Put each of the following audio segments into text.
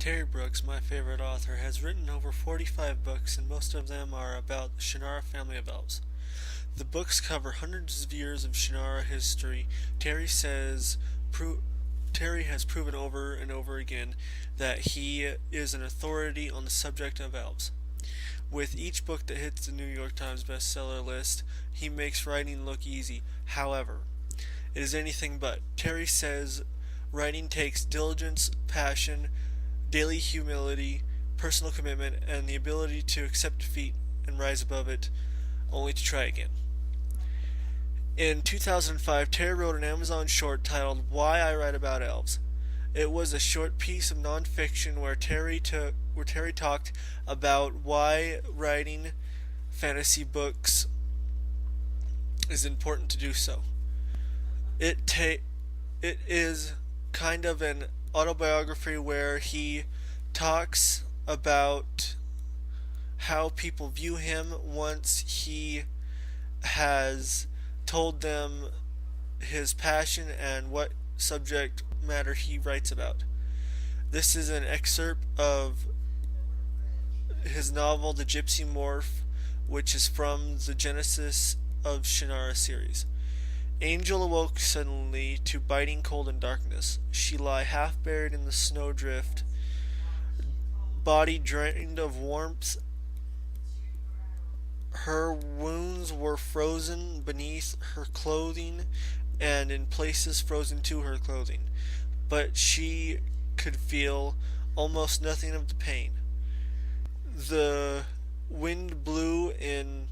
Terry Brooks, my favorite author, has written over 45 books, and most of them are about the Shannara family of elves. The books cover hundreds of years of Shannara history. Terry has proven over and over again that he is an authority on the subject of elves. With each book that hits the New York Times bestseller list, he makes writing look easy. However, it is anything but. Terry says writing takes diligence, passion, daily humility, personal commitment, and the ability to accept defeat and rise above it, only to try again. In 2005, Terry wrote an Amazon short titled Why I Write About Elves. It was a short piece of nonfiction where Terry talked about why writing fantasy books is important to do so. It is kind of an autobiography where he talks about how people view him once he has told them his passion and what subject matter he writes about. This is an excerpt of his novel The Gypsy Morph, which is from the Genesis of Shannara series. Angel awoke suddenly to biting cold and darkness. She lay half buried in the snowdrift, body drained of warmth. Her wounds were frozen beneath her clothing, and in places frozen to her clothing, but she could feel almost nothing of the pain. The wind blew in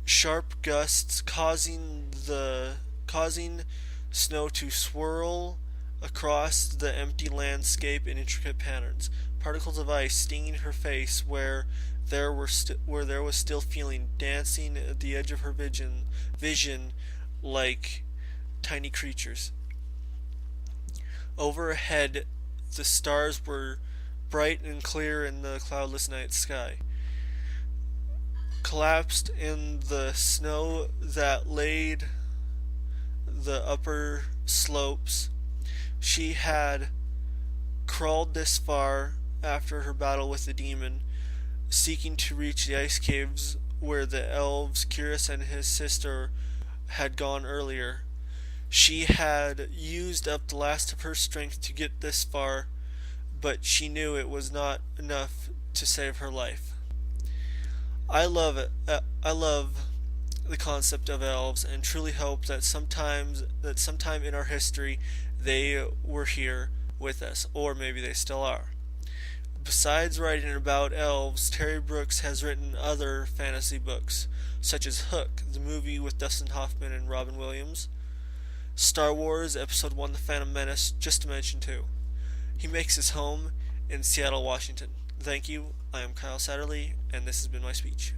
sharp gusts, causing snow to swirl across the empty landscape in intricate patterns. Particles of ice stinging her face where there was still feeling, dancing at the edge of her vision like tiny creatures. Overhead, the stars were bright and clear in the cloudless night sky. Collapsed in the snow that laid the upper slopes, she had crawled this far after her battle with the demon, seeking to reach the ice caves where the elves, Cyrus and his sister, had gone earlier. She had used up the last of her strength to get this far, but she knew it was not enough to save her life. I love it. I love the concept of elves, and truly hope that sometime in our history they were here with us, or maybe they still are. Besides writing about elves, Terry Brooks has written other fantasy books, such as Hook, the movie with Dustin Hoffman and Robin Williams, Star Wars Episode 1 The Phantom Menace, just to mention two. He makes his home in Seattle, Washington. Thank you. I am Kyle Satterley, and this has been my speech.